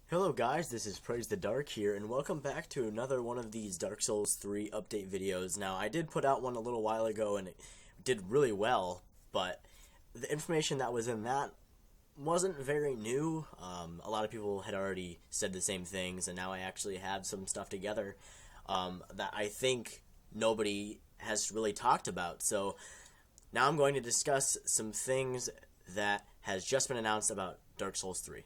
Hello guys, this is Praise the Dark here, and welcome back to another one of these Dark Souls 3 update videos. Now, I did put out one a little while ago, and it did really well, but the information that was in that wasn't very new. A lot of people had already said the same things, and now I actually have some stuff together that I think nobody has really talked about. So, now I'm going to discuss some things that has just been announced about Dark Souls 3.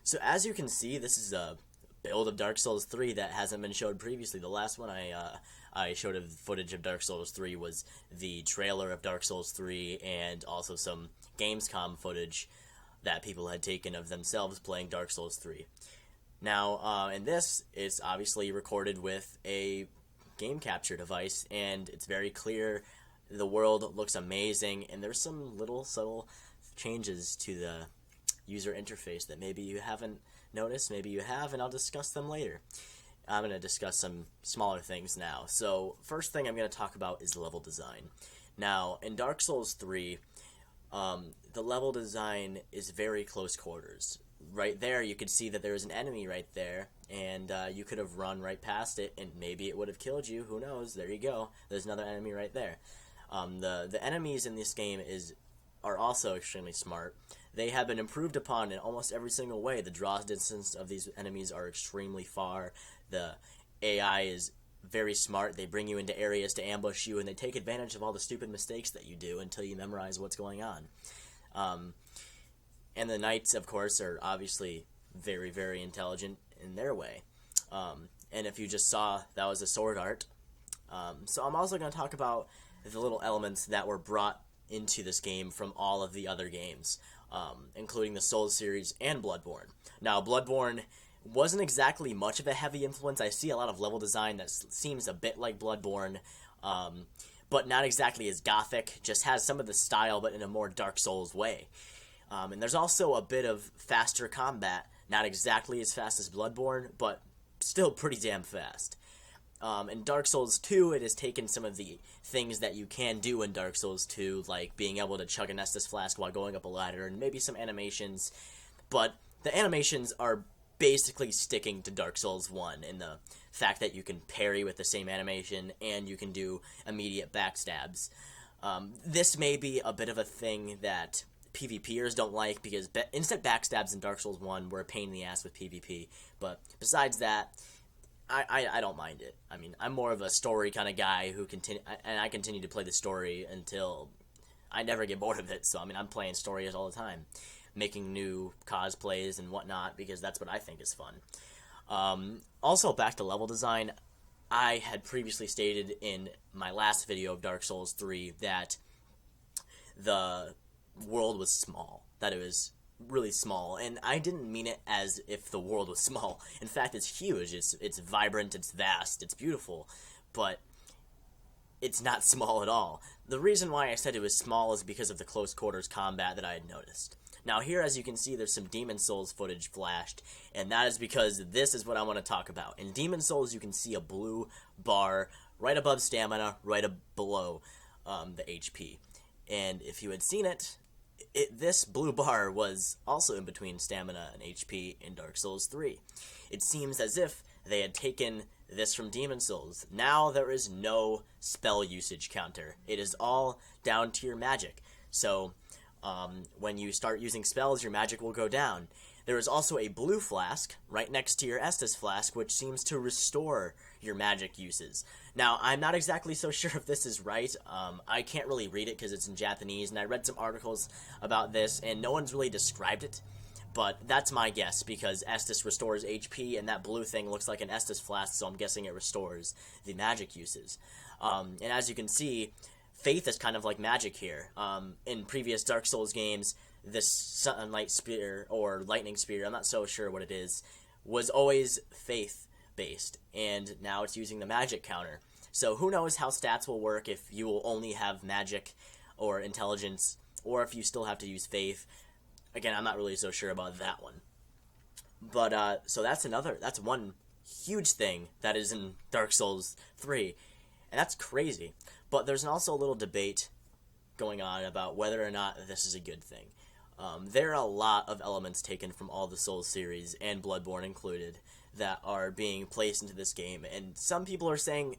So as you can see, this is a build of Dark Souls 3 that hasn't been showed previously. The last one I showed of footage of Dark Souls 3 was the trailer of Dark Souls 3 and also some Gamescom footage that people had taken of themselves playing Dark Souls 3. Now, in this, it's obviously recorded with a game capture device, and it's very clear. The world looks amazing, and there's some little subtle changes to the user interface that maybe you haven't noticed, maybe you have, and I'll discuss them later. I'm going to discuss some smaller things now. So, first thing I'm going to talk about is level design. Now, in Dark Souls 3, the level design is very close quarters. Right there, you could see that there was an enemy right there, and you could have run right past it, and maybe it would have killed you. Who knows? There you go. There's another enemy right there. The enemies in this game are also extremely smart. They have been improved upon in almost every single way. The draw distance of these enemies are extremely far. The AI is very smart. They bring you into areas to ambush you, and they take advantage of all the stupid mistakes that you do until you memorize what's going on. And the knights, of course, are obviously very, very intelligent in their way. And if you just saw, that was a sword art. So I'm also going to talk about the little elements that were brought into this game from all of the other games, including the Souls series and Bloodborne. Now, Bloodborne wasn't exactly much of a heavy influence. I see a lot of level design that seems a bit like Bloodborne, but not exactly as gothic, just has some of the style, but in a more Dark Souls way. And there's also a bit of faster combat, not exactly as fast as Bloodborne, but still pretty damn fast. In Dark Souls 2, it has taken some of the things that you can do in Dark Souls 2, like being able to chug an Estus flask while going up a ladder, and maybe some animations, but the animations are basically sticking to Dark Souls 1 in the fact that you can parry with the same animation, and you can do immediate backstabs. This may be a bit of a thing that PvPers don't like, because instant backstabs in Dark Souls 1 were a pain in the ass with PvP, but besides that, I don't mind it. I mean, I'm more of a story kind of guy and I continue to play the story until I never get bored of it. So, I mean, I'm playing stories all the time, making new cosplays and whatnot, because that's what I think is fun. Also, back to level design, I had previously stated in my last video of Dark Souls 3 that the world was small, that it was really small, and I didn't mean it as if the world was small. In fact, it's huge. It's vibrant, it's vast, it's beautiful, but it's not small at all. The reason why I said it was small is because of the close quarters combat that I had noticed. Now here, as you can see, there's some Demon Souls footage flashed, and that is because this is what I want to talk about. In Demon Souls, you can see a blue bar right above stamina, right below the HP. And if you had seen it, this blue bar was also in between stamina and HP in Dark Souls 3. It seems as if they had taken this from Demon Souls. Now there is no spell usage counter. It is all down to your magic. So, when you start using spells, your magic will go down. There is also a blue flask right next to your Estus flask, which seems to restore your magic uses. Now, I'm not exactly so sure if this is right. I can't really read it because it's in Japanese, and I read some articles about this, and no one's really described it. But that's my guess, because Estus restores HP, and that blue thing looks like an Estus flask, so I'm guessing it restores the magic uses. And as you can see, faith is kind of like magic here. In previous Dark Souls games, this Sunlight Spear, or Lightning Spear, I'm not so sure what it is, was always faith-based, and now it's using the magic counter. So who knows how stats will work if you will only have magic or intelligence, or if you still have to use faith. Again, I'm not really so sure about that one. But, so that's one huge thing that is in Dark Souls 3, and that's crazy. But there's also a little debate going on about whether or not this is a good thing. There are a lot of elements taken from all the Souls series, and Bloodborne included, that are being placed into this game, and some people are saying,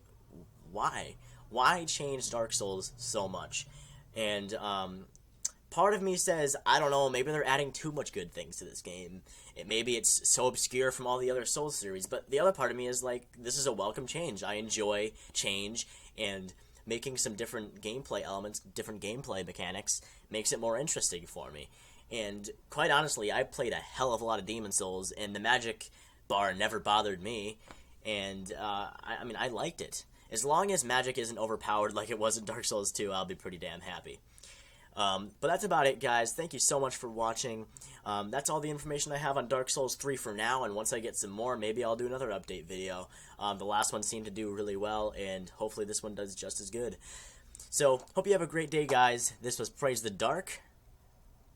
why? Why change Dark Souls so much? And part of me says, I don't know, maybe they're adding too much good things to this game. Maybe it's so obscure from all the other Souls series, but the other part of me is like, this is a welcome change. I enjoy change, and making some different gameplay elements, different gameplay mechanics, makes it more interesting for me. And quite honestly, I played a hell of a lot of Demon Souls, and the magic bar never bothered me, and I mean, I liked it. As long as magic isn't overpowered like it was in Dark Souls 2, I'll be pretty damn happy. But that's about it, guys. Thank you so much for watching. That's all the information I have on Dark Souls 3 for now, and once I get some more, maybe I'll do another update video. The last one seemed to do really well, and hopefully this one does just as good. So, hope you have a great day, guys. This was Praise the Dark.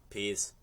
Peace.